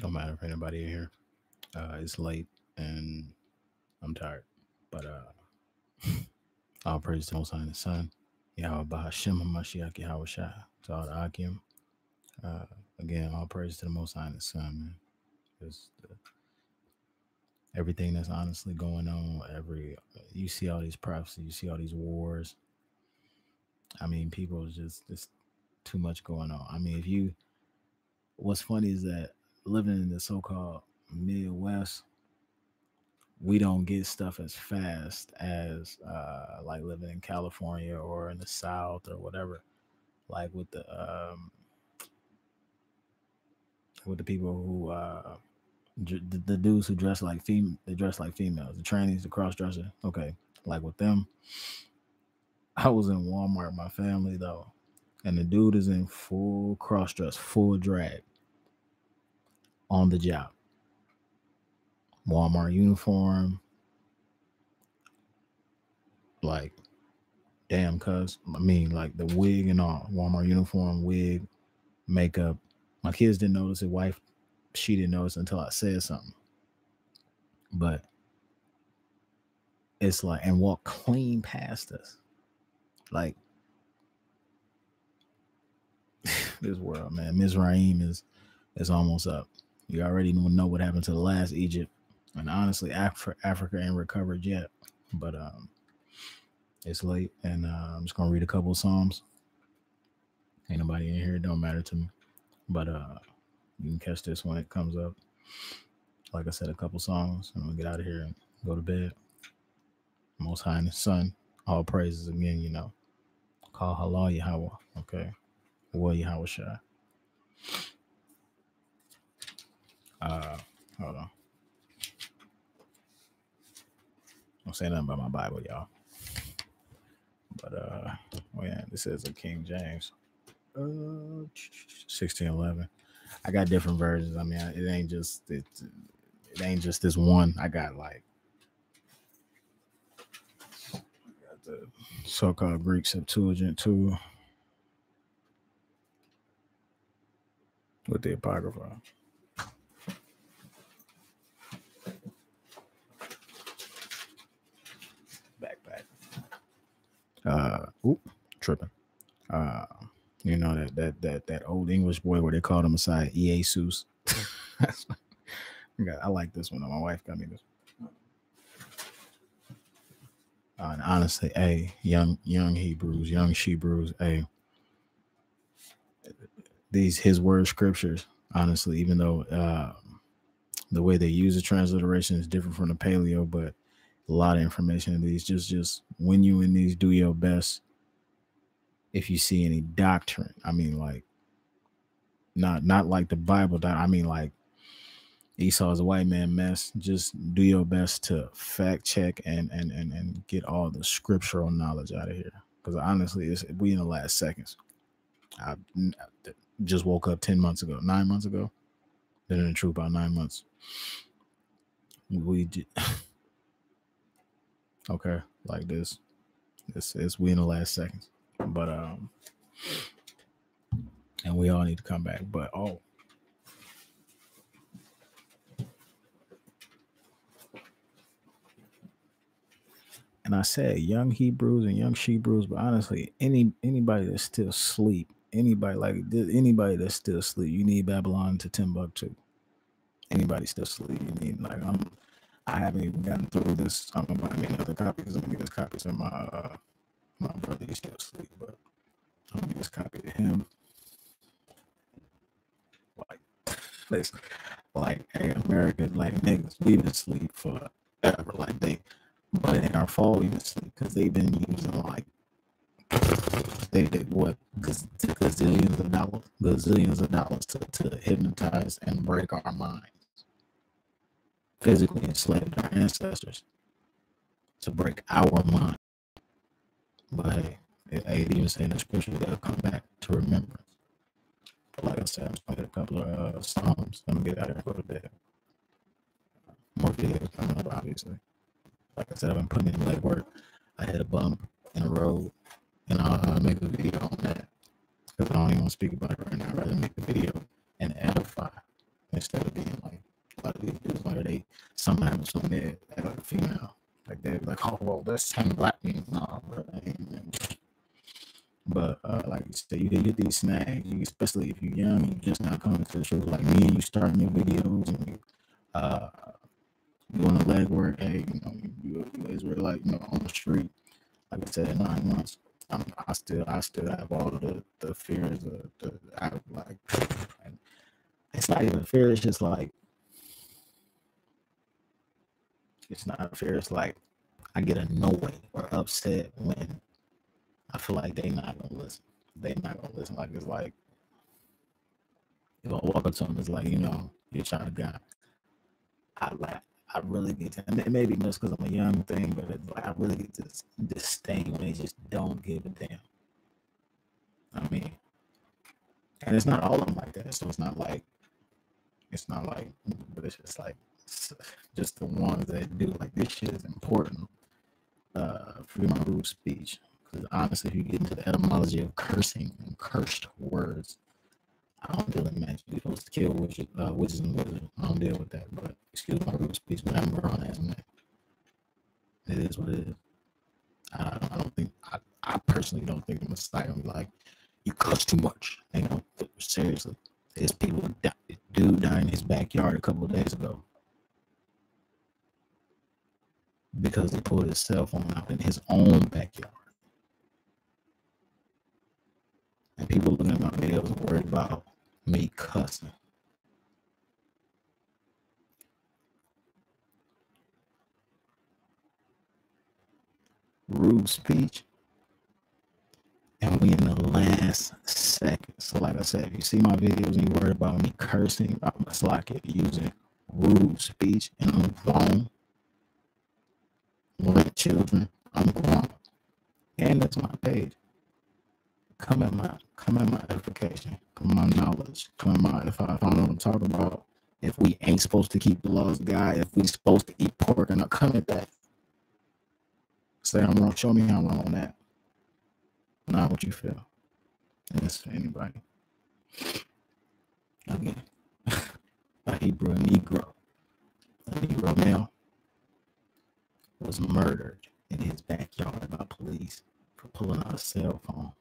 No matter if anybody in here. It's late and I'm tired. But all praise to the Most High and the Son. Yahweh Bahashim Hamashiach Yahweh Shai. To all the Akim. Uh, Again, all praise to the Most High and the Son, man. Just everything that's honestly going on. You see all these prophecies, you see all these wars. I mean, people is just too much going on. I mean, if you, what's funny is that living in the so-called Midwest, we don't get stuff as fast as like living in California or in the South or whatever. Like with the people who the dudes who dress like they dress like females, the trannies, the cross dresser. Okay, like with them, I was in Walmart, with my family though, and the dude is in full cross dress, full drag on the job, Walmart uniform, like damn, cuz I mean, like the wig and all, Walmart uniform, wig, makeup. My kids didn't notice it. Wife, she didn't notice until I said something. But it's like, and walk clean past us. Like this world, man. Mizraim is almost up. You already know what happened to the last Egypt, and honestly, Africa ain't recovered yet. But it's late, and I'm just gonna read a couple of Psalms. Ain't nobody in here. It don't matter to me. But you can catch this when it comes up. Like I said, a couple songs, and we'll get out of here and go to bed. Most High and the Son, all praises again, Call halal Yahweh, okay? War Yahweh Shai. Hold on. Don't say nothing about my Bible, y'all. But oh yeah, this is a King James. 1611. I got different versions. I mean, it ain't just this one. I got like the so-called Greek Septuagint too, with the Apocrypha. Backpack. Tripping. That old English boy where they called him Messiah, Jesus. I like this one. My wife got me this. And honestly, hey, young Hebrews, young Shebrews, hey, these his word scriptures, honestly, even though the way they use the transliteration is different from the paleo, but a lot of information in these, just when you in these, do your best. If you see any doctrine, I mean, like not like the Bible, I mean, like Esau is a white man mess. Just do your best to fact check and get all the scriptural knowledge out of here. Because honestly, we in the last seconds. I just woke up 9 months ago. Been in the truth about 9 months. We did okay, like this. It's we in the last seconds. But and we all need to come back. But and I said young Hebrews and young Shebrews, but honestly, anybody that's still asleep, anybody that's still asleep, you need Babylon to Timbuktu. Anybody still asleep, you need I haven't even gotten through this. I'm gonna buy me another copy because I'm gonna get this copy to my brother. He's still asleep, but I'm gonna get this copy to him. Like hey, America, like niggas, we've been asleep forever. Like but it ain't our fault we been asleep because they've been using like they what gazillions of dollars to hypnotize and break our minds, physically enslaved our ancestors to break our mind. But hey, it even saying the scripture they'll come back to remembrance. But like I said, I'm just gonna get a couple of Psalms. I'm gonna get out here and go to bed. More videos coming up, obviously. Like I said, I've been putting in legwork. I had a bump in the road, and I'll make a video on that because I don't even want to speak about it right now. I'd rather make a video and edify instead of being some happen to me as a female. Like they're like, oh, well, there's 10 black men. No, but like you said, you get these snags, especially if you're young, you just not coming to the truth. Like me, and you starting your videos and you doing the legwork. Hey, you Israelite, on the street. Like I said, 9 months. I still have all of the fears. Like, it's not even fear. It's just like, it's not fear. It's like I get annoyed or upset when I feel like they not gonna listen. They not gonna listen. Like, it's like if I walk up to them, it's like, you're trying to God. I really get to, and it may be just because I'm a young thing, but it's like I really get this thing when they just don't give a damn. I mean, and it's not all of them like that. So it's not like, but it's just like, just the ones that do. Like, this shit is important for my root speech. Because honestly, if you get into the etymology of cursing and cursed words, I don't deal in magic. You're supposed to kill witches and wizards. I don't deal with that. But excuse my root speech, but I'm wrong as man. It is what it is. I don't think, I personally don't think the Messiah will be like, you cuss too much. Seriously. There's people, dude died in his backyard a couple of days ago because he pulled his cell phone out in his own backyard. And people looking at my videos and worried about me cussing. Rude speech. And we in the last second. So like I said, if you see my videos and you worried about me cursing, I'm like it using rude speech and I'm grown. With children, I'm grown. And that's my page. Come at my edification, come at my knowledge, come at my, if I don't know what I'm talking about, if we ain't supposed to keep the laws of God, if we supposed to eat pork, and I come at that. Say I'm wrong, show me how I'm wrong on that. Not what you feel. And that's for anybody. Again, a Negro male was murdered in his backyard by police for pulling out a cell phone.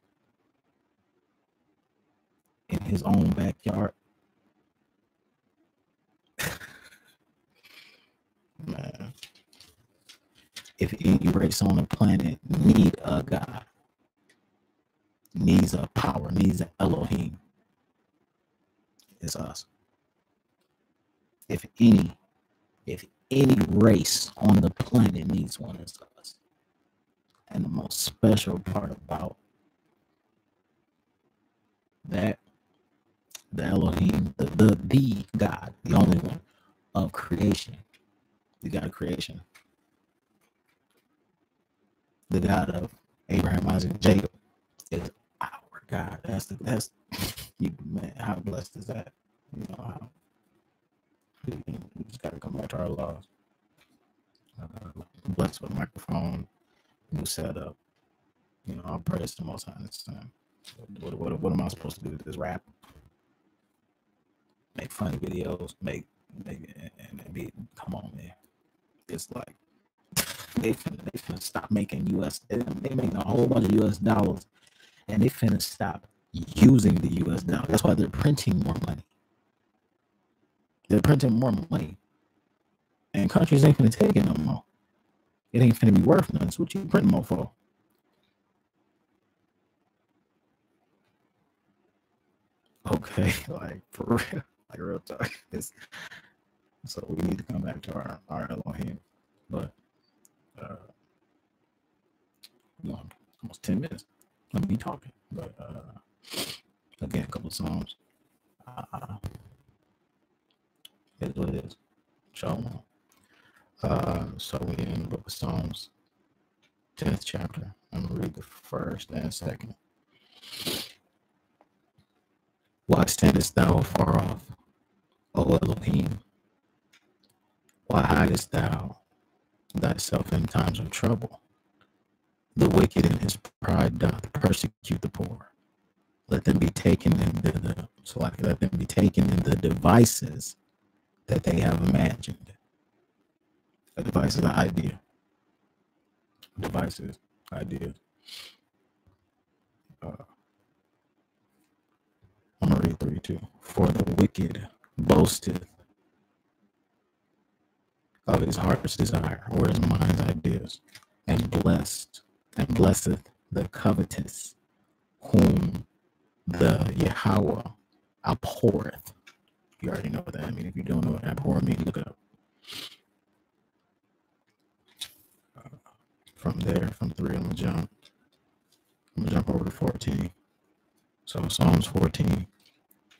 In his own backyard. Man. If any race on the planet need a God, needs a power, needs an Elohim, it's us. If any race on the planet needs one, it's us. And the most special part about that, the Elohim, the God, the only one of creation, the God of creation, the God of Abraham, Isaac, and Jacob, is our God. That's you, man. How blessed is that? How we just got to come back to our laws. Blessed with a microphone, new setup. I'll praise the Most High this time. What am I supposed to do with this rap? Make funny videos, make and be, come on, man. It's like they finna stop making US. They making a whole bunch of US dollars, and they finna stop using the US dollar. That's why they're printing more money. They're printing more money, and countries ain't finna take it no more. It ain't finna be worth nothing. So what you printing more for? Okay, like for real. Like real talk. So we need to come back to our Elohim. But almost 10 minutes. Let me talking. But again, a couple of songs. Is what it is. Shalom. So we in the book of Psalms, 10th chapter. I'm gonna read the first and second. Why standest thou afar off, O Elohim? Why hidest thou thyself in times of trouble? The wicked in his pride doth persecute the poor. Let them be taken in let them be taken in the devices that they have imagined. device is an idea. Devices, ideas. I'm going to read 3 too. For the wicked boasteth of his heart's desire, or his mind's ideas, and blesseth the covetous, whom the Yahweh abhorreth. You already know what that means. If you don't know what abhor means, look it up. From 3, I'm gonna jump over to 14. So Psalms 14.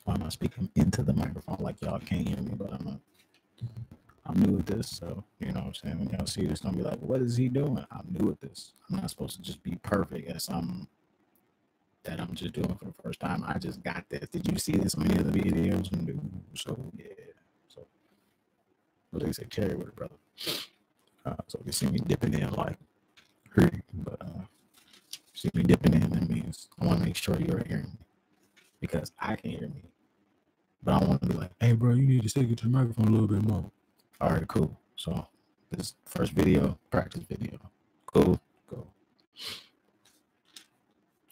Why am I speaking into the microphone like y'all can't hear me? But I'm new at this, so you know what I'm saying. When y'all see this, don't be like, "What is he doing?" I'm new at this. I'm not supposed to just be perfect at something that I'm just doing for the first time. I just got this. Did you see this on any other videos? So yeah. So what they say, carry with it, brother. So if you see me dipping in, like, but see me dipping in, that means I want to make sure you're hearing me, because I can hear me, but I want to be like, "Hey, bro, you need to stick it to the microphone a little bit more." All right, cool. So this first video, practice video. Cool.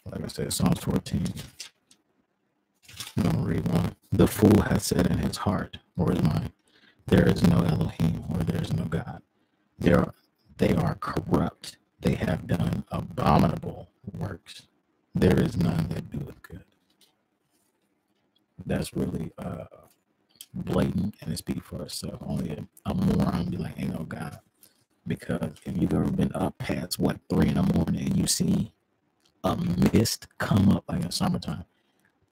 Like I said, Psalms 14. I'm going to read one. The fool hath said in his heart, or his mind, there is no Elohim, or there is no God. They are corrupt. They have done abominable works. There is none that doeth good. That's really blatant, and it speaks for itself. Only a moron be like, ain't no God. Because if you've ever been up past 3 in the morning and you see a mist come up, like in summertime,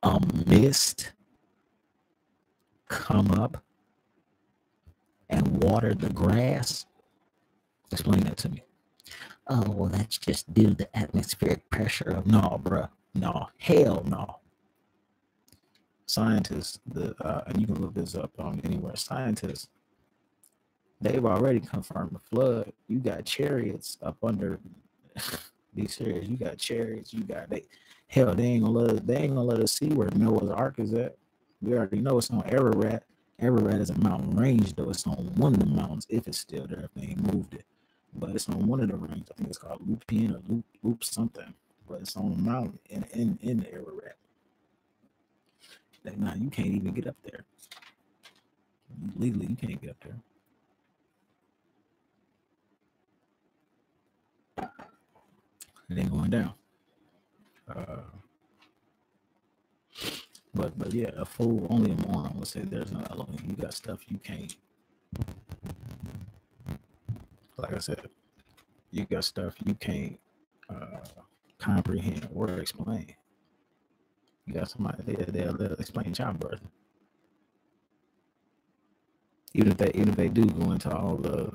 a mist come up and water the grass, explain that to me. Oh, well, that's just due to the atmospheric pressure of, no, bruh, no, hell no. Scientists, and you can look this up on anywhere, scientists, they've already confirmed the flood. You got chariots up under these chariots. You got chariots. You got they ain't gonna let us see where Noah's Ark is at. We already know it's on Ararat. Ararat is a mountain range, though. It's on one of the mountains, if it's still there, if they ain't moved it. But it's on one of the ranges. I think it's called Lupin or Loop something. But it's on a mountain in Ararat. Now you can't even get up there. Legally, you can't get up there. It ain't going down. But yeah, a fool, only a moron will say there's no Elohim. You got stuff you can't. Like I said, you got stuff you can't comprehend or explain. You got somebody they'll explain childbirth. Even if they do go into all the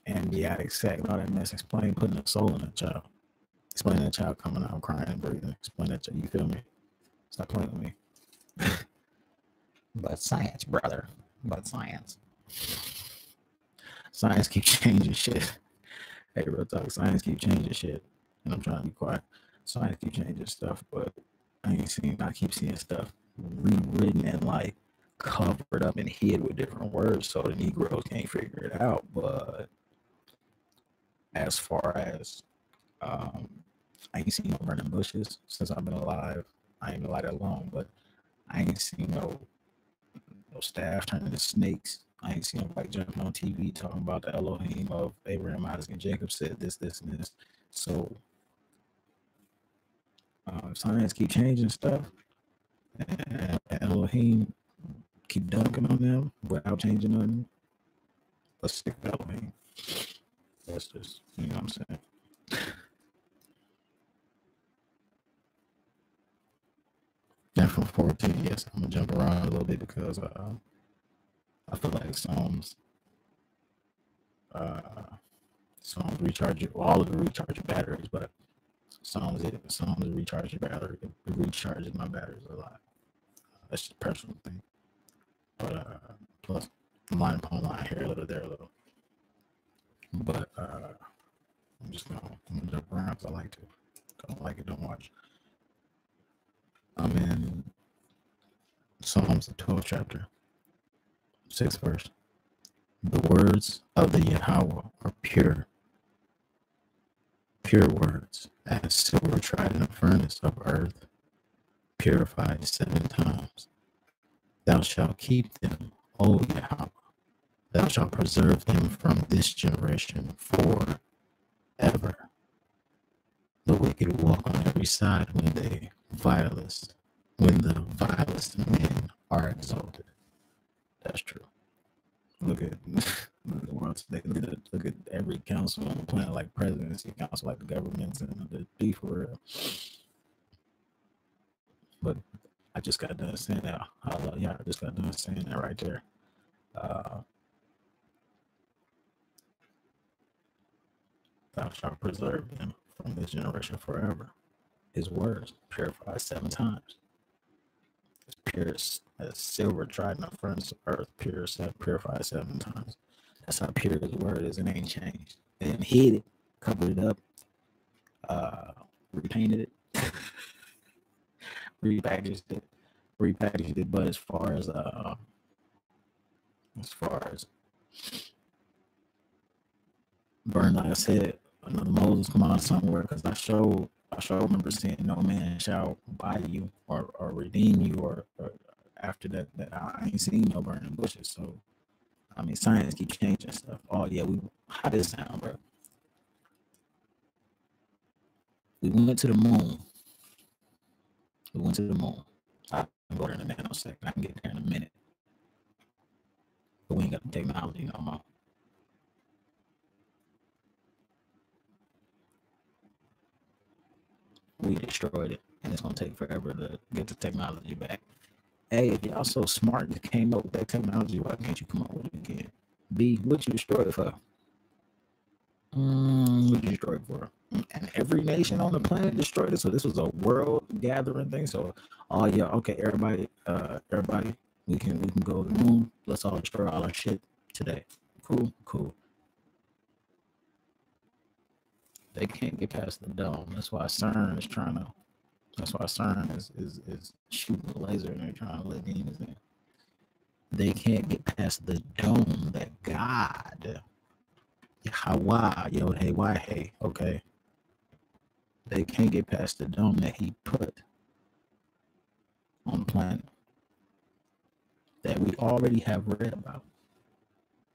amniotic sac and all that mess, explain putting a soul in a child. Explain that child coming out crying and breathing. Explain that child. You feel me? Stop playing with me. But science, brother. But science. Science keeps changing shit. Hey, real talk. Science keep changing shit. And I'm trying to be quiet. Science keep changing stuff, but I keep seeing stuff rewritten and like covered up and hid with different words so the Negroes can't figure it out. But as far as I ain't seen no burning bushes since I've been alive. I ain't been alive that long, but I ain't seen no staff turning into snakes. I ain't seen nobody jumping on TV talking about the Elohim of Abraham, Isaac, and Jacob said this, and this. So science keep changing stuff, and Elohim keep dunking on them without changing nothing. Let's stick with Elohim. That's just, you know what I'm saying. And from 14, yes, I'm gonna jump around a little bit because I feel like Psalms recharge you. All of it recharge your batteries, but Psalms recharge your battery. It recharges my batteries a lot. That's just a personal thing. But plus line upon line here a little, there a little. But I'm gonna jump around because I like to. Don't like it, don't watch. I'm in Psalms, the 12th chapter, 6th verse. The words of the Yahweh are pure, pure words, as silver tried in a furnace of earth, purified 7 times. Thou shalt keep them, O Yahweh. Thou shalt preserve them from this generation forever. The wicked walk on every side when the vilest men are exalted. That's true. Look at the world today. Look at every council on the planet, like presidency council, like the governments, and the be for real. But I just got done saying that. Yeah, I just got done saying that right there. Thou shalt preserve them from this generation forever. His words purified 7 times. It's pure as silver tried in the furnace of earth, purified 7 times. That's how pure his word is. It ain't changed. They didn't hid it, covered it up, repainted it, repackaged it. But as far as burn, like I said, another Moses come out somewhere, because I sure remember seeing no man shall buy you or redeem you or after that I ain't seen no burning bushes. So I mean, science keeps changing stuff. Oh yeah, how does it sound, bro? We went to the moon. I can go there in a nanosecond. I can get there in a minute. But we ain't got the technology no more. We destroyed it, and it's gonna take forever to get the technology back. A, if y'all so smart that came up with that technology, why can't you come up with it again? B, what you destroyed it for? What you destroyed it for? And every nation on the planet destroyed it. So this was a world gathering thing. So, oh yeah, okay, everybody, we can go to the moon. Let's all destroy all our shit today. Cool. They can't get past the dome. That's why CERN is shooting a laser and they're trying to let demons in. They can't get past the dome that God, Yahweh, Yod Hey Why Hey, okay. They can't get past the dome that He put on the planet that we already have read about.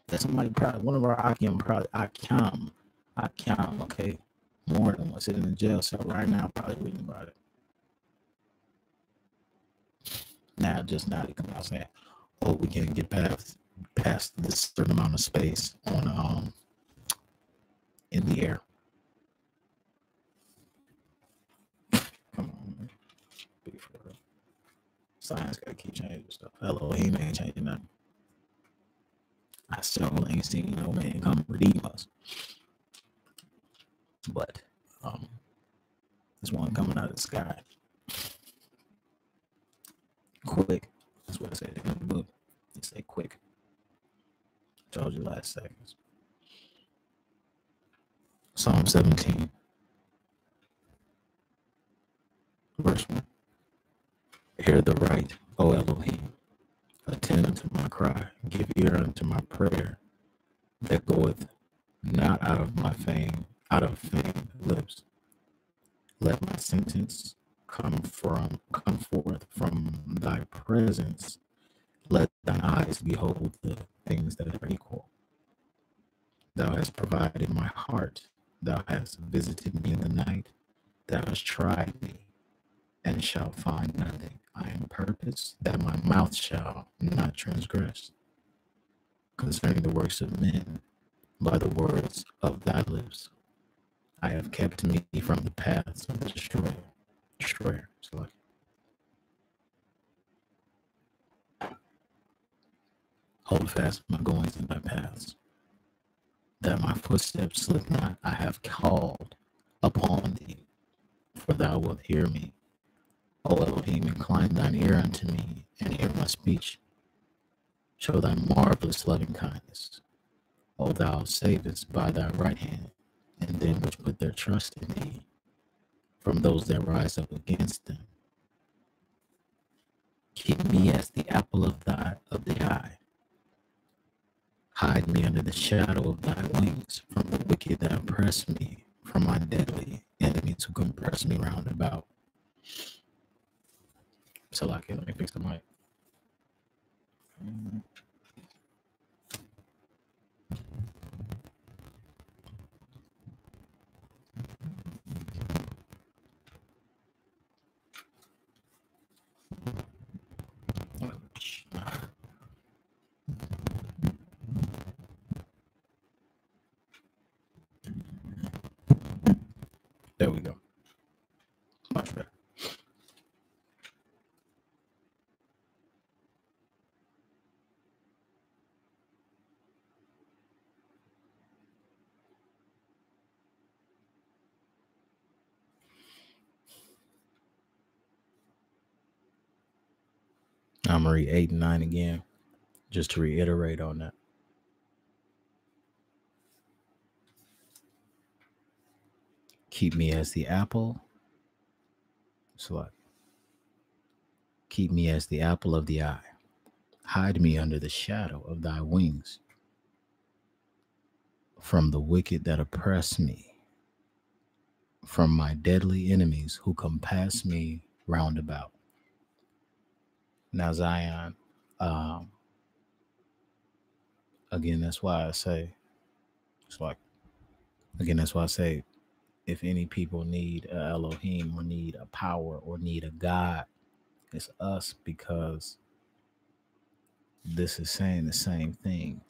That somebody probably, one of our Akim, okay, more than one sitting in the jail cell right now, probably reading about it. Now they come out saying, "Oh, we can't get past this certain amount of space on in the air." Come on, man. Be for real. Science gotta keep changing stuff. Elohim ain't changing nothing. I still ain't seen no man come redeem us. But there's one coming out of the sky. Quick. That's what I said in the book. They say quick. I told you last seconds. Psalm 17. Verse 1. Hear the right, O Elohim. Attend unto my cry. Give ear unto my prayer that goeth not out of feigned lips. Let my sentence come forth from thy presence. Let thine eyes behold the things that are equal. Thou hast provided my heart. Thou hast visited me in the night. Thou hast tried me, and shalt find nothing. I am purpose that my mouth shall not transgress concerning the works of men by the words of thy lips. I have kept me from the paths of the destroyer. So hold fast my goings in thy paths, that my footsteps slip not. I have called upon thee, for thou wilt hear me. O Elohim, incline thine ear unto me, and hear my speech. Show thy marvelous loving kindness. O thou savest by thy right hand, and them which put their trust in thee, from those that rise up against them. Keep me as the apple of the eye. Hide me under the shadow of thy wings from the wicked that oppress me, from my deadly enemies who compress me round about. So, like, let me fix the mic. There we go. Much better. I'm going to read 8 and 9 again, just to reiterate on that. Keep me as the apple. Select. Keep me as the apple of the eye. Hide me under the shadow of thy wings from the wicked that oppress me, from my deadly enemies who compass me round about. Now, Zion, again, that's why I say, it's like, again, that's why I say, if any people need a Elohim or need a power or need a God, it's us, because this is saying the same thing.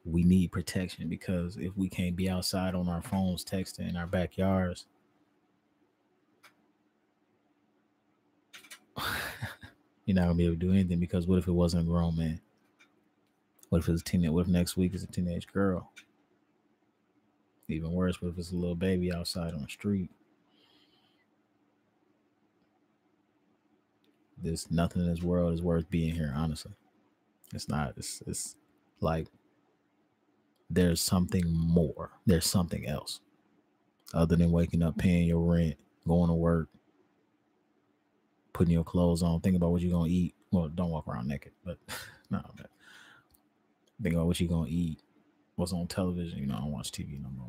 We need protection, because if we can't be outside on our phones texting in our backyards, you're not gonna be able to do anything. Because what if it wasn't a grown man? What if it's a teenage? What if next week is a teenage girl? Even worse, what if it's a little baby outside on the street? There's nothing in this world is worth being here, honestly. It's not. It's like there's something more. There's something else other than waking up, paying your rent, going to work, putting your clothes on, think about what you're gonna eat. Well, don't walk around naked, but no, man. Think about what you're gonna eat, what's on television. You know, I don't watch TV no more.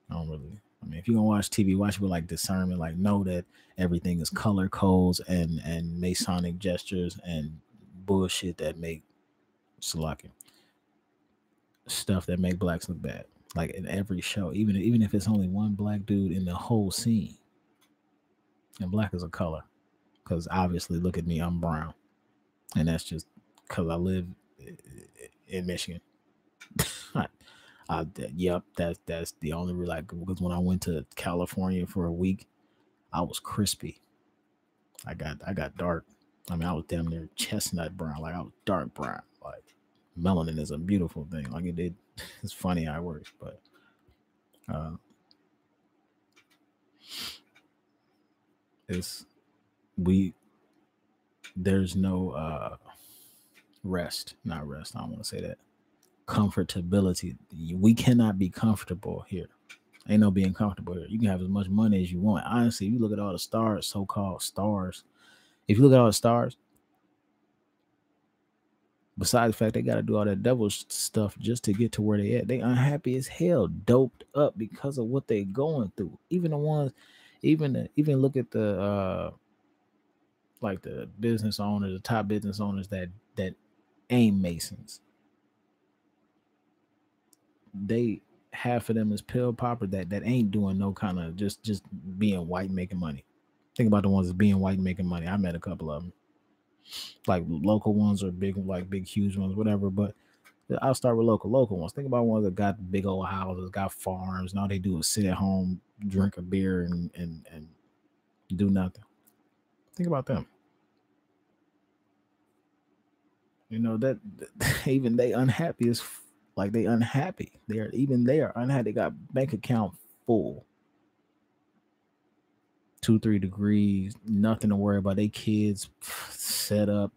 I don't really. I mean, if you're gonna watch TV, watch it with like discernment. Like, know that everything is color codes and Masonic gestures and bullshit that make Salakia stuff that make blacks look bad. Like in every show, even if it's only one black dude in the whole scene, and black is a color. Because obviously, look at me, I'm brown, and that's just because I live in Michigan. Yep, that's the only like, because when I went to California for a week, I was crispy. I got dark. I mean, I was damn near chestnut brown. Like, I was dark brown. Like, melanin is a beautiful thing. Like, it's funny how it works, but there's no rest. Not rest. I don't want to say that. Comfortability. We cannot be comfortable here. Ain't no being comfortable here. You can have as much money as you want. Honestly, if you look at all the stars, so-called stars, if you look at all the stars, besides the fact they got to do all that devil stuff just to get to where they at, they unhappy as hell, doped up because of what they going through. Even the ones, even look at the like the business owners, the top business owners that ain't Masons. They, half of them is pill popper that ain't doing no kind of just being white and making money. Think about the ones that's being white and making money. I met a couple of them, like local ones or big, like big huge ones, whatever. But I'll start with local ones. Think about ones that got big old houses, got farms, and all they do is sit at home, drink a beer, and do nothing. Think about them. You know that even they unhappy as like they unhappy. They are unhappy. They got bank account full, 2-3 degrees, nothing to worry about. They kids set up,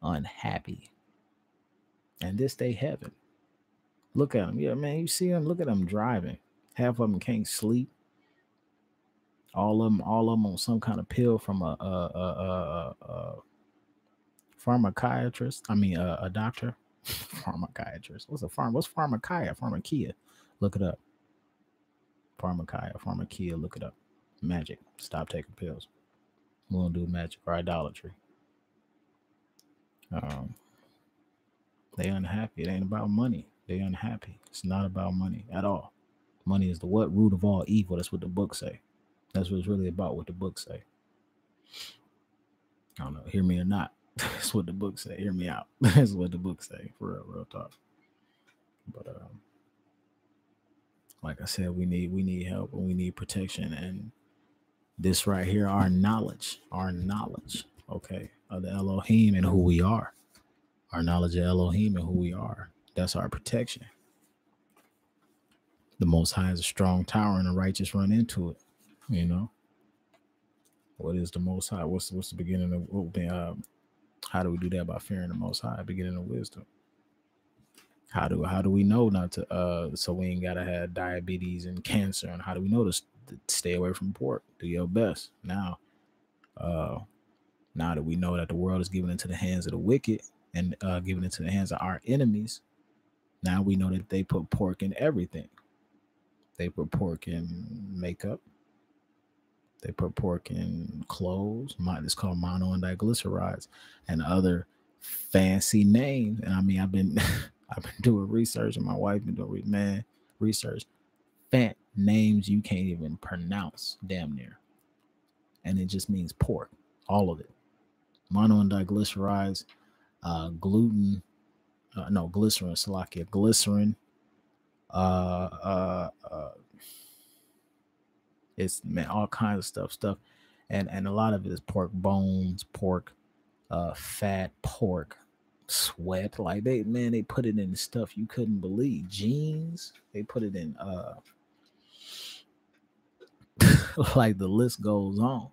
unhappy, and this they heaven. Look at them, yeah, man. You see them. Look at them driving. Half of them can't sleep. All of them on some kind of pill from a pharmaciatrist. I mean, a doctor. Pharmachiatrist. What's pharmakia? Pharmakia. Look it up. Pharmakia. Look it up. Magic. Stop taking pills. We won't do magic or idolatry. Um, they unhappy. It ain't about money. They unhappy. It's not about money at all. Money is the what root of all evil. That's what the book say. That's what it's really about. What the book say. I don't know. Hear me or not. That's what the book say. Hear me out. That's what the book say. For real talk. But like I said, we need help and we need protection. And this right here, our knowledge, okay, of the Elohim and who we are. Our knowledge of Elohim and who we are. That's our protection. The Most High is a strong tower and the righteous run into it. You know, what is the Most High? What's the beginning of how do we do that? By fearing the Most High, beginning of wisdom. How do we know not to so we ain't gotta have diabetes and cancer? And how do we know to stay away from pork? Do your best. Now that we know that the world is given into the hands of the wicked and given into the hands of our enemies, now we know that they put pork in everything. They put pork in makeup. They put pork in clothes. It's called mono and diglycerides and other fancy names. And I mean, I've been doing research, and my wife been doing research. Fat names you can't even pronounce, damn near. And it just means pork, all of it. Mono and diglycerides, glycerin, glycerin. It's all kinds of stuff, and a lot of it is pork bones, pork, fat, pork, sweat. Like they put it in stuff you couldn't believe. Jeans, they put it in like the list goes on.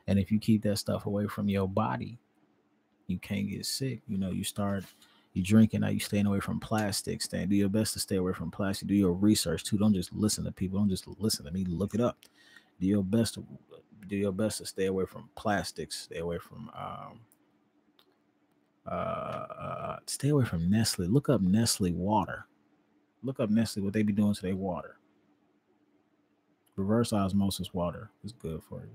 And if you keep that stuff away from your body, you can't get sick. You know, you drinking, now you staying away from plastic. Do your best to stay away from plastic. Do your research too. Don't just listen to people. Don't just listen to me. Look it up. Do your best to stay away from plastics. Stay away from Nestle. Look up Nestle water. Look up Nestle, what they be doing to their water. Reverse osmosis water is good for you.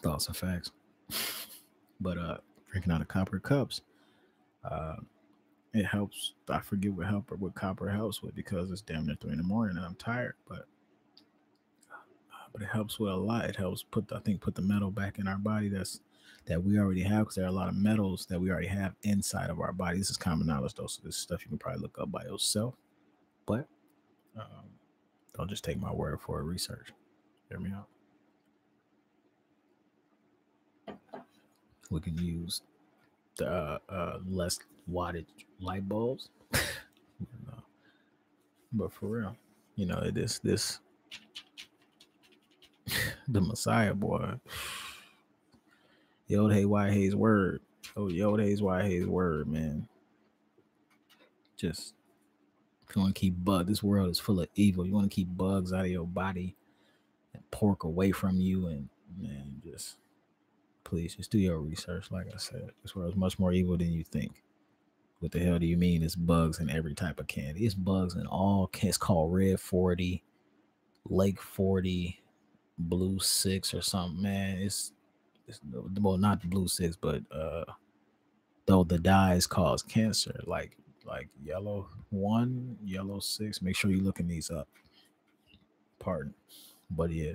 Thoughts and facts. But drinking out of copper cups, it helps. I forget what copper helps with, because it's damn near 3 a.m. and I'm tired. But it helps with a lot. It helps put the metal back in our body that we already have, because there are a lot of metals that we already have inside of our body. This is common knowledge, though, so this stuff you can probably look up by yourself. But don't just take my word for it. Research. Hear me out. We can use the less wattage light bulbs. But for real, this the Messiah, boy. Yod Hey Why Hey's word. Oh, Yod Hey's Why Hey's word, man. Just if you want to keep bugs, this world is full of evil. You want to keep bugs out of your body and pork away from you, and man, please just do your research. Like I said, this world is much more evil than you think. What the hell do you mean it's bugs in every type of candy? It's bugs in all candy. It's called Red 40, Lake 40, Blue 6 or something, man. It's well, not the Blue 6, but though the dyes cause cancer, like yellow 1, yellow 6. Make sure you're looking these up. Pardon. But yeah,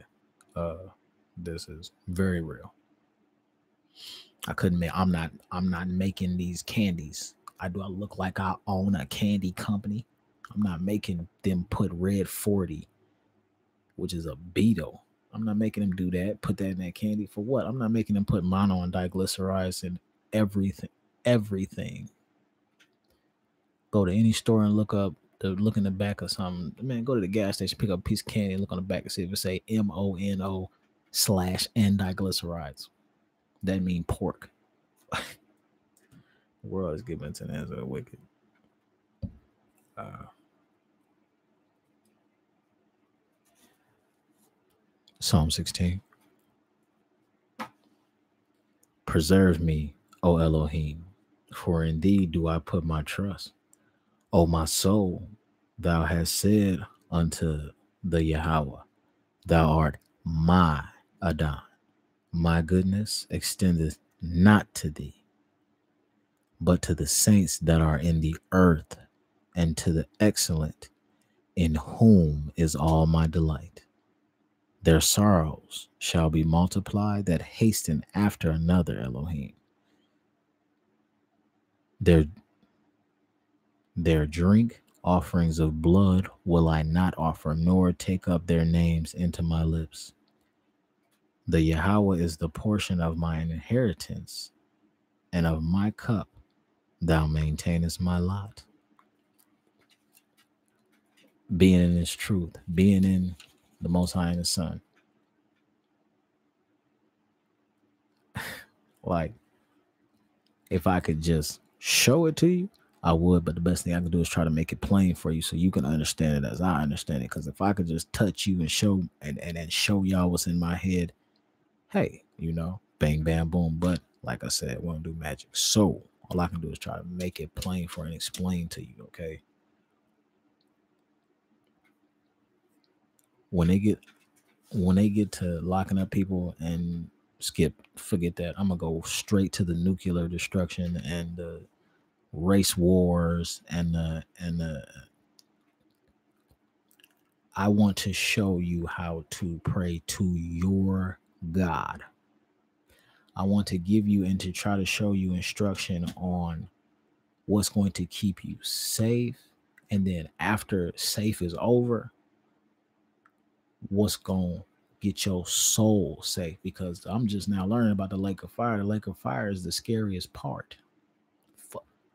this is very real. I'm not making these candies. I look like I own a candy company? I'm not making them put Red 40, which is a beetle. I'm not making them do that. Put that in that candy for what? I'm not making them put mono and diglycerides in everything. Go to any store and look in the back of something. Man, go to the gas station, pick up a piece of candy, and look on the back and see if it say MONO/ and diglycerides. That mean pork. The world is given into the hands of the wicked. Psalm 16. Preserve me, O Elohim, For in thee do I put my trust. O my soul, thou hast said unto the Yahweh, thou art my Adon. My goodness extendeth not to thee, but to the saints that are in the earth, and to the excellent, in whom is all my delight. Their sorrows shall be multiplied that hasten after another Elohim. Their drink offerings of blood will I not offer, nor take up their names into my lips. The Yahweh is the portion of my inheritance, and of my cup thou maintainest my lot. Being in His truth, being in the Most High and the Son. Like, if I could just show it to you, I would, but the best thing I can do is try to make it plain for you so you can understand it as I understand it. Because if I could just touch you and show and show y'all what's in my head, hey, bang, bam, boom. But like I said, we don't do magic. So all I can do is try to make it plain for and explain to you, okay? When they get to locking up people and forget that. I'm gonna go straight to the nuclear destruction and the race wars and I want to show you how to pray to your God. I want to give you and to try to show you instruction on what's going to keep you safe. And then after safe is over, what's going to get your soul safe. Because I'm just now learning about the lake of fire. The lake of fire is the scariest part.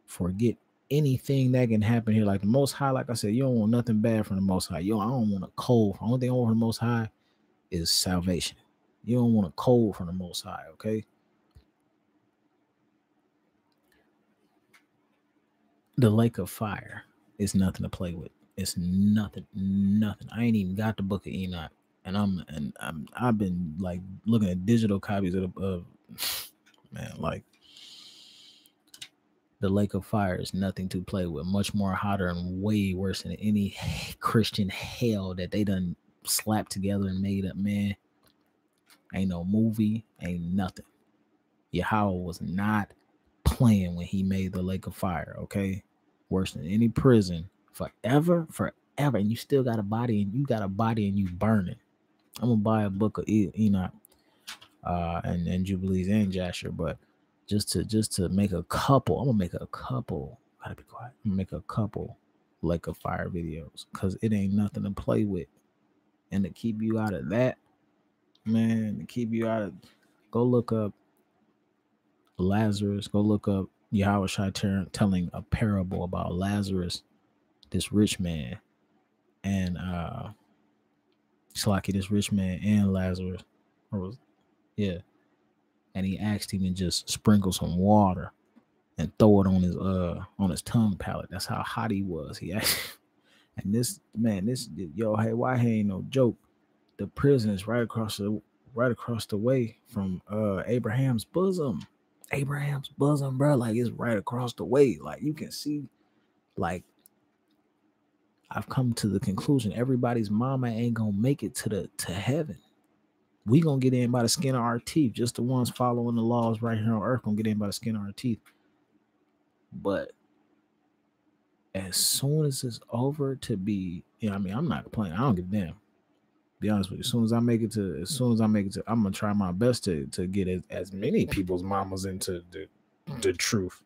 Forget anything that can happen here. Like the Most High, like I said, you don't want nothing bad from the Most High. I don't want a cold. The only thing I want from the Most High is salvation. You don't want a cold from the Most High, okay? The lake of fire is nothing to play with. It's nothing. I ain't even got the book of Enoch, and I've been like looking at digital copies of man, like the lake of fire is nothing to play with. Much more hotter and way worse than any Christian hell that they done slapped together and made up. Man, ain't no movie, ain't nothing. Yahweh was not playing when he made the lake of fire, okay? Worse than any prison, forever. And you still got a body, and you burning. I'm gonna buy a book of Enoch and Jubilees and Jasher, but just to make a couple, I'm gonna make a couple. Gotta be quiet. I'm gonna make a couple lake of fire videos because it ain't nothing to play with. And to keep you out of that, man, go look up Lazarus. Go look up Yahweh Shai telling a parable about Lazarus, this rich man, and Slaki, this rich man and Lazarus, and he asked him to just sprinkle some water and throw it on his tongue palate. That's how hot he was. He asked, and hey, why he ain't no joke? The prison is right across the way from Abraham's bosom. Abraham's bosom, bro. Like it's right across the way. Like you can see, like I've come to the conclusion everybody's mama ain't gonna make it to heaven. We gonna get in by the skin of our teeth. Just the ones following the laws right here on earth gonna get in by the skin of our teeth. But as soon as it's over to be, I'm not playing. I don't give a damn. Be honest with you. As soon as I make it to, I'm gonna try my best to get as many people's mamas into the truth.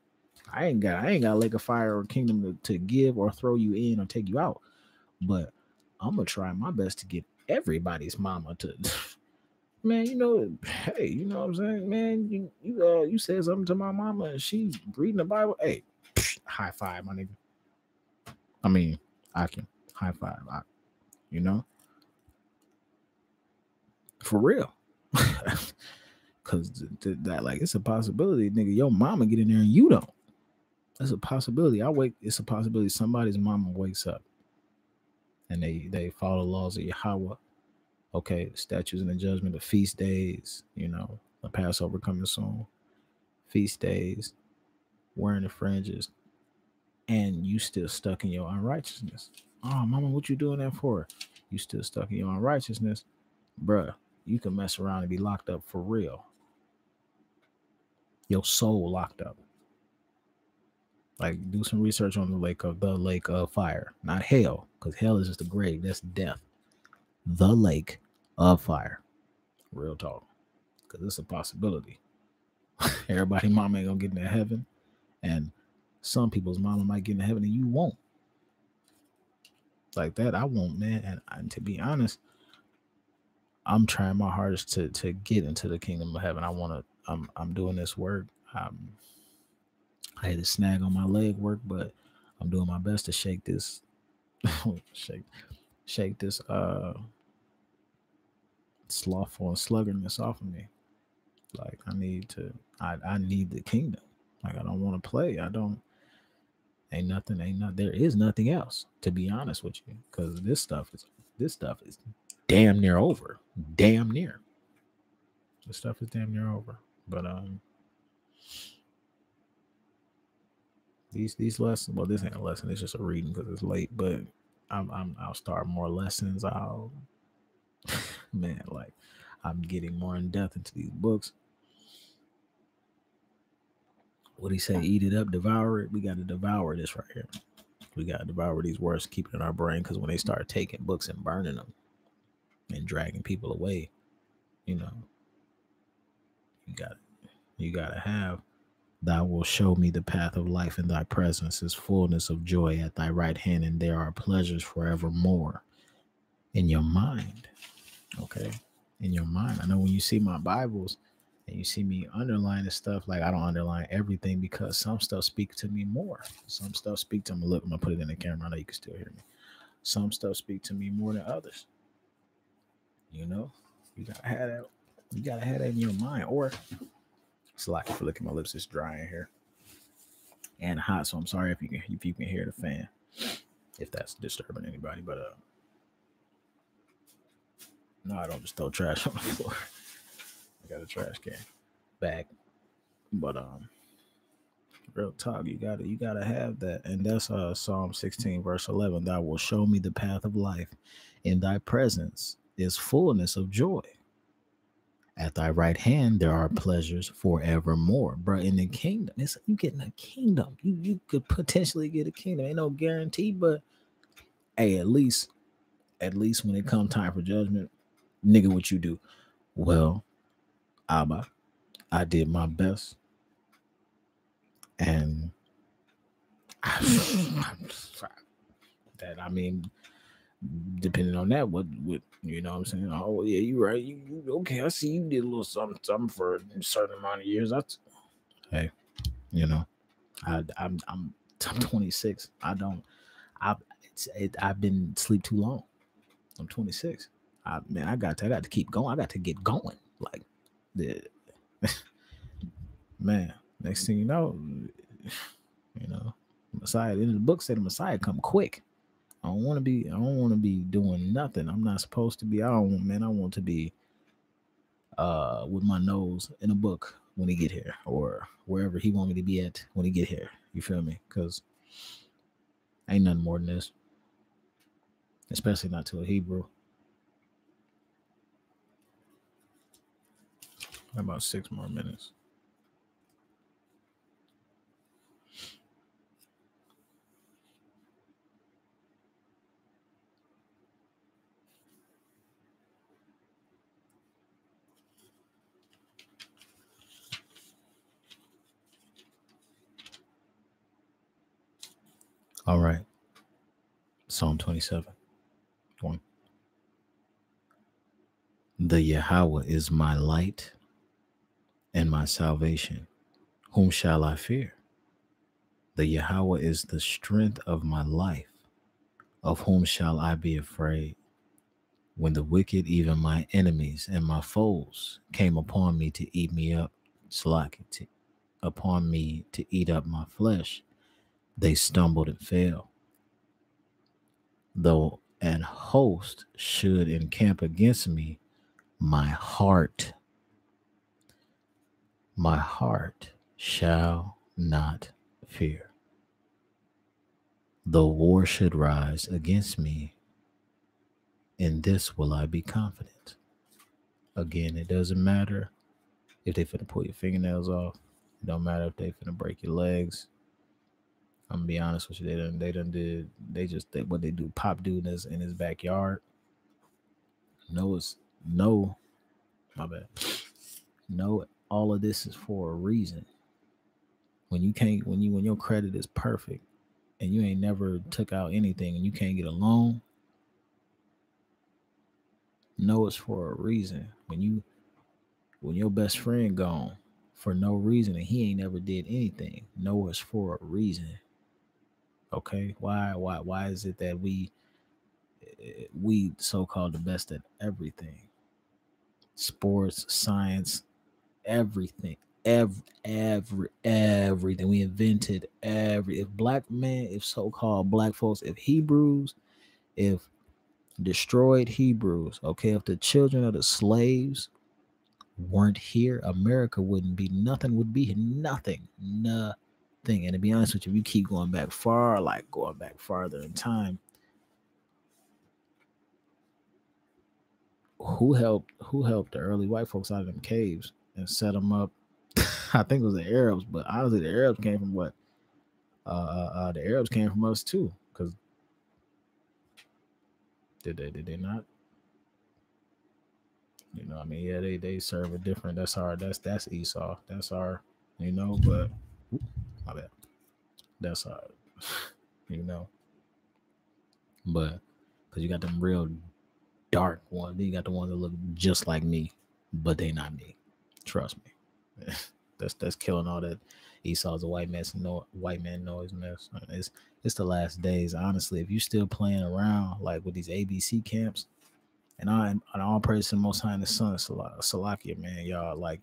I ain't got a lake of fire or kingdom to give or throw you in or take you out, but I'm gonna try my best to get everybody's mama to. Man, hey, you know what I'm saying, man. You said something to my mama and she reading the Bible. Hey, high five, my nigga. I mean, I can high five. For real. Cause that like it's a possibility, nigga. Your mama get in there and you don't. That's a possibility. It's a possibility somebody's mama wakes up and they follow the laws of Yahweh. Okay, the statutes and the judgment, the feast days, the Passover coming soon. Feast days. wearing the fringes, and you still stuck in your unrighteousness. Oh, mama, what you doing that for? You still stuck in your unrighteousness, bruh. You can mess around and be locked up for real. Your soul locked up. Like, do some research on the lake of fire, not hell, because hell is just a grave. That's death. The lake of fire. Real talk, because it's a possibility. Everybody, mama ain't gonna get into heaven, and some people's mama might get into heaven, and you won't. Like that, I won't, man. And to be honest, I'm trying my hardest to get into the kingdom of heaven. I'm doing this work. I had a snag on my leg work, but I'm doing my best to shake this shake this slothful and sluggardness off of me. Like I need the kingdom. Like I don't want to play. There is nothing else, to be honest with you, because this stuff is damn near over. Damn near. This stuff is damn near over. But these lessons, well, this ain't a lesson, it's just a reading because it's late, but I'll start more lessons. Man, like I'm getting more in depth into these books. What he say? Eat it up, devour it. We got to devour this right here. We got to devour these words, keep it in our brain, because when they start taking books and burning them and dragging people away, you know, you gotta have. Thou wilt show me the path of life. In thy presence is fullness of joy. At thy right hand, and there are pleasures forevermore. In your mind, okay, in your mind. I know when you see my Bibles and you see me underlining stuff, like I don't underline everything because some stuff speaks to me more. Some stuff speak to me. Look, I'm gonna put it in the camera. I know you can still hear me. Some stuff speak to me more than others. You know, you gotta have that. You gotta have that in your mind. Or it's like if you look at my lips, it's dry in here and hot. So I'm sorry if you can hear the fan, if that's disturbing anybody. But no, I don't just throw trash on the floor. I got a trash can bag. But real talk, you gotta have that. And that's Psalm 16 verse 11. Thou will show me the path of life. In thy presence is fullness of joy. At thy right hand there are pleasures forevermore. Bro, in the kingdom, you getting a kingdom. You could potentially get a kingdom. Ain't no guarantee, but hey, at least when it come time for judgment, nigga, what you do? Well, Abba, I did my best, and that, I mean, depending on that, what you know what I'm saying? Oh yeah, you right. You okay? I see you did a little something for a certain amount of years. Hey, you know, I'm 26. I've been asleep too long. I'm 26. I got to keep going. I got to get going. Like the man. Next thing you know, Messiah. In the book said the Messiah come quick. I don't want to be doing nothing. I'm not supposed to be. I want to be with my nose in a book when he get here, or wherever he want me to be at when he get here. You feel me? Because ain't nothing more than this. Especially not to a Hebrew. About 6 more minutes. All right. Psalm 27. 1. The Yahweh is my light and my salvation. Whom shall I fear? The Yahweh is the strength of my life. Of whom shall I be afraid? When the wicked, even my enemies and my foes, came upon me to eat me up, upon me to eat up my flesh, they stumbled and fell. Though an host should encamp against me, my heart shall not fear. Though war should rise against me, in this will I be confident. Again, it doesn't matter if they finna pull your fingernails off. It don't matter if they finna break your legs. I'm gonna be honest with you. What they do, pop dude in his backyard. No, it's no, my bad. No, all of this is for a reason. When your credit is perfect and you ain't never took out anything and you can't get a loan, no, it's for a reason. When your best friend gone for no reason and he ain't never did anything, no, it's for a reason. Okay, why is it that we so called the best at everything? Sports, science, everything, everything. We invented if so called black folks, if Hebrews, if destroyed Hebrews, okay, if the children of the slaves weren't here, America wouldn't be nothing, would be nothing. And to be honest with you, you keep going back far, like going back farther in time. Who helped the early white folks out of them caves and set them up? I think it was the Arabs, but honestly, the Arabs came from what? The Arabs came from us too. Because did they not? You know, I mean, yeah, they serve a different. That's Esau. That's our, but my bad. That's our, you know. But because you got them real dark ones, then you got the ones that look just like me, but they not me. Trust me. That's killing all that Esau's a white man noise mess. It's the last days. Honestly, if you still playing around like with these ABC camps, and all praise to the Most High and the Son, Salakia, man, y'all, like,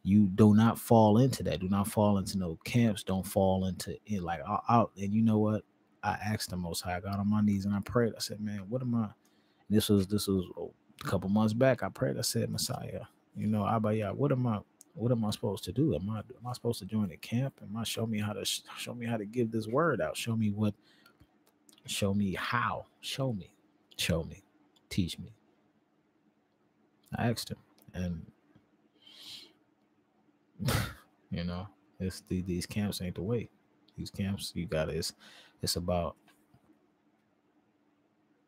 you do not fall into that. Do not fall into no camps. Don't fall into it. Like, and you know what? I asked the Most High. I got on my knees and I prayed. I said, man, what am I? This was a couple months back. I prayed. I said, Messiah, Abaya, what am I supposed to do? Am I supposed to join the camp? Show me how to give this word out? Show me how. Show me. Teach me. I asked him, and these camps ain't the way. These camps, it's about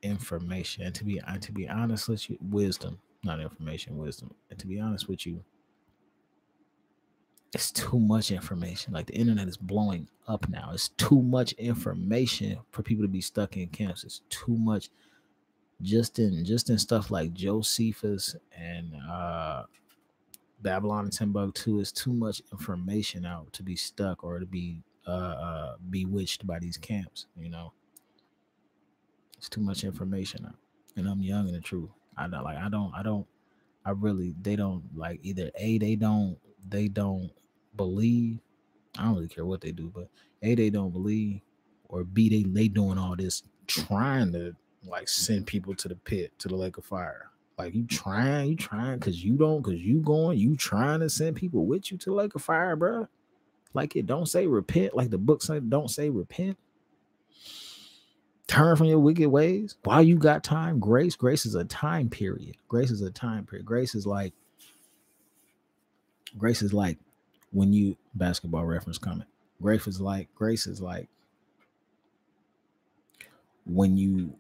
information, and to be honest with you, wisdom, not information, wisdom. And to be honest with you, it's too much information. Like, the internet is blowing up now. It's too much information for people to be stuck in camps. It's too much. Just in stuff like Josephus and Babylon and Timbuktu, is too much information out to be stuck or to be bewitched by these camps. It's too much information out, and I'm young in the truth. They don't like, either they don't believe. I don't really care what they do, but they don't believe, or B, they doing all this trying to like send people to the pit, to the lake of fire. Like, you trying because you trying to send people with you to the lake of fire, bro. Like, it don't say repent. Like the book said, don't say repent. Turn from your wicked ways while you got time. Grace is a time period. Grace is like when you, basketball reference coming. Grace is like when you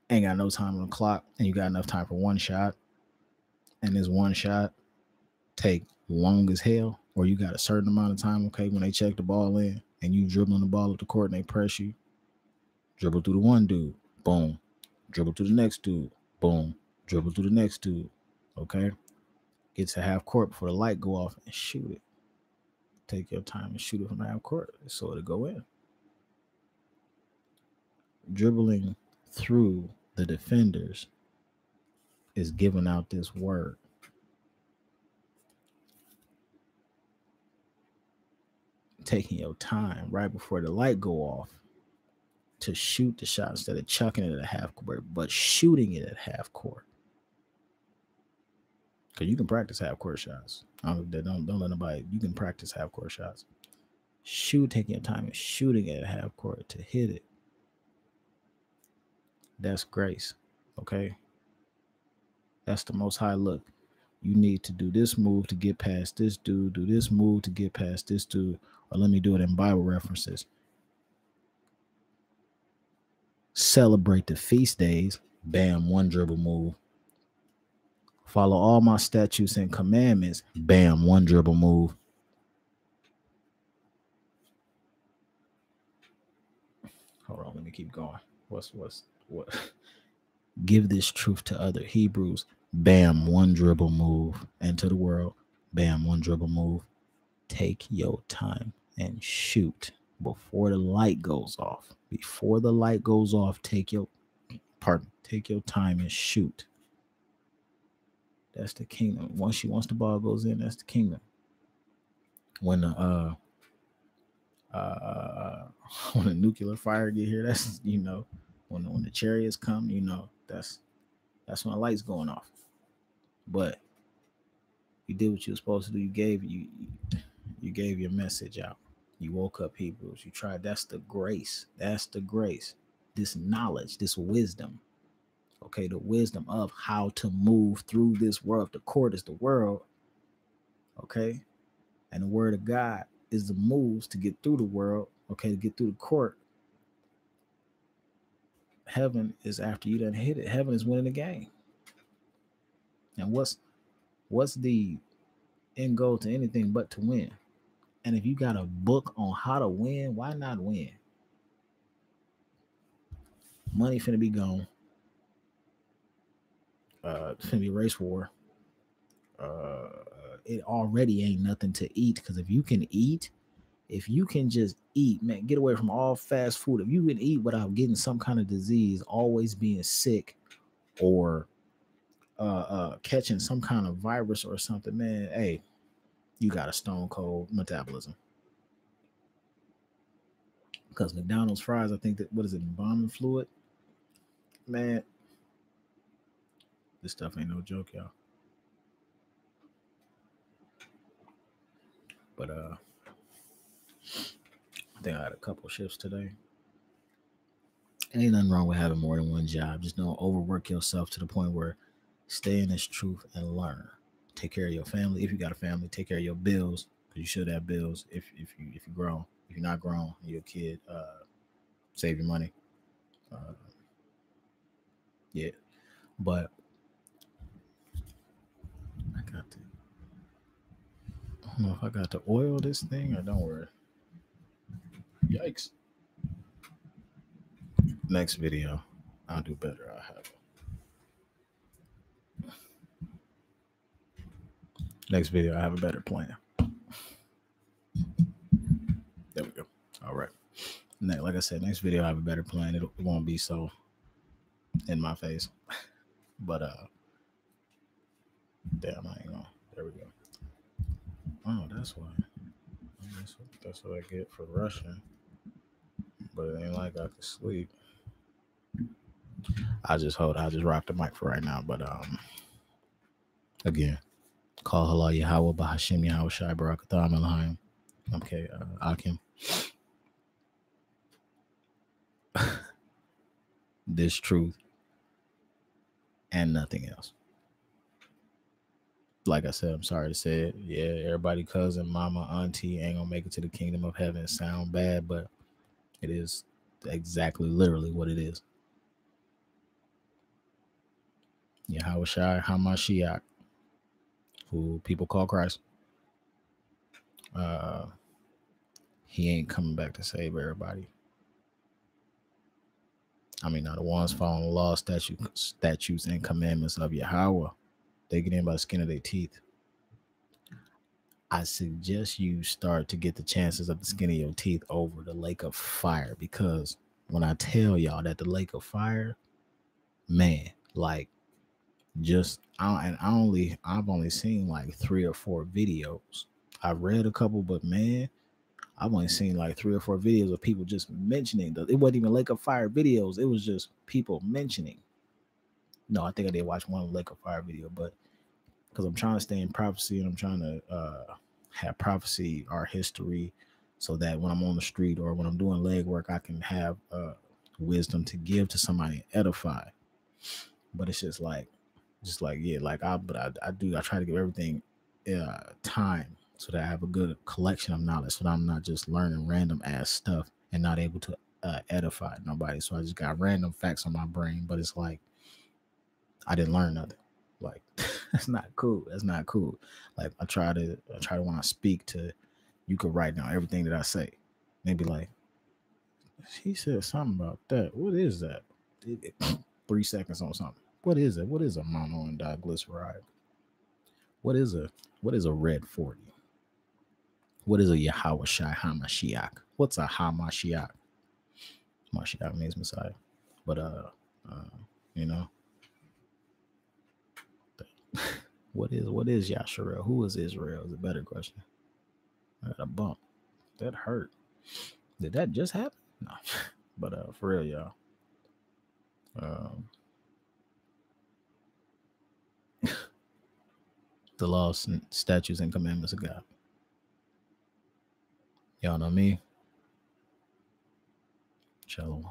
ain't got no time on the clock and you got enough time for one shot, and this one shot take long as hell, or you got a certain amount of time, okay, when they check the ball in and you dribbling the ball up the court and they press you, dribble through the one dude, boom, dribble to the next dude, boom, dribble to the next dude, okay, get to half court before the light go off and shoot it. Take your time and shoot it from half court so it'll go in. Dribbling through the defenders is giving out this word. Taking your time right before the light go off to shoot the shot instead of chucking it at half court, but shooting it at half court. Because you can practice half court shots. Don't let nobody. You can practice half court shots. taking your time and shooting at half court to hit it. That's grace. Okay. That's the most high look. You need to do this move to get past this dude, do this move to get past this dude, or let me do it in Bible references. Celebrate the feast days, bam, one dribble move. Follow all my statutes and commandments, bam, one dribble move. Hold on, let me keep going. What? Give this truth to other Hebrews, bam, one dribble move. Enter the world, bam, one dribble move. Take your time and shoot before the light goes off. Before the light goes off, take your time and shoot. That's the kingdom. Once the ball goes in, that's the kingdom. When the when the nuclear fire get here, that's when the chariots come, that's when the light's going off. But you did what you were supposed to do. You gave your message out. You woke up Hebrews. You tried. That's the grace. That's the grace. This knowledge, this wisdom. Okay, the wisdom of how to move through this world. The court is the world. Okay, and the word of God is the moves to get through the world. Okay, to get through the court. Heaven is after you done hit it. Heaven is winning the game. And what's the end goal to anything but to win? And if you got a book on how to win, why not win? Money finna be gone. It's finna be a race war. It already ain't nothing to eat, because if you can just eat, man, get away from all fast food. If you can eat without getting some kind of disease, always being sick, or catching some kind of virus or something, man, hey, you got a stone cold metabolism. Because McDonald's fries, I think what is it, embalming fluid? Man, this stuff ain't no joke, y'all. But I think I had a couple shifts today. Ain't nothing wrong with having more than one job. Just don't overwork yourself to the point where stay in this truth and learn. Take care of your family. If you got a family, take care of your bills, because you should have bills. If you grown, if you're not grown, you're a kid. Save your money. Yeah, but I don't know if I got to oil this thing or don't worry. Yikes. Next video, I'll do better. I'll have it. Next video, I have a better plan. There we go. All right. Like I said, next video, I have a better plan. It won't be so in my face. But damn, I ain't gonna. There we go. Oh, that's why. That's what I get for rushing. But it ain't like I could sleep. I'll just rock the mic for right now. But again, call halal Yahweh Bahashim Yahweh Shai Barakatham Elohim. Okay, Akim. This truth and nothing else. Like I said, I'm sorry to say it. Yeah, everybody, cousin, mama, auntie ain't gonna make it to the kingdom of heaven. Sound bad, but it is exactly literally what it is. Yahweh Shai Hamashiach, who people call Christ. He ain't coming back to save everybody. I mean, now the ones following the law, statutes, and commandments of Yahweh, they get in by the skin of their teeth. I suggest you start to get the chances of the skin of your teeth over the lake of fire, because when I tell y'all that the lake of fire, man, like, I've only seen like 3 or 4 videos. I've read a couple, but man, I've only seen like 3 or 4 videos of people just mentioning it wasn't even lake of fire videos. It was just people mentioning. No, I think I did watch one lake of fire video, but because I'm trying to stay in prophecy and I'm trying to have prophecy, our history, so that when I'm on the street or when I'm doing leg work, I can have wisdom to give to somebody and edify. But it's just like yeah, like I try to give everything time so that I have a good collection of knowledge, so that I'm not just learning random ass stuff and not able to edify nobody. So I just got random facts on my brain, but it's like I didn't learn nothing. Like that's not cool. That's not cool. Like I try to when I speak to, you could write down everything that I say. Maybe like, he said something about that. What is that? 3 seconds on something. What is it? What is a mono and diglyceride? What is a red 40? What is a Yahweh Shai Hamashiach? What's a Hamashiach? Mashiach means Messiah. But you know, what is Yasharel? Who is Israel? Is a better question. I got a bump. That hurt. Did that just happen? No. But for real, y'all. The laws and statutes and commandments of God. Y'all know me. Shalom.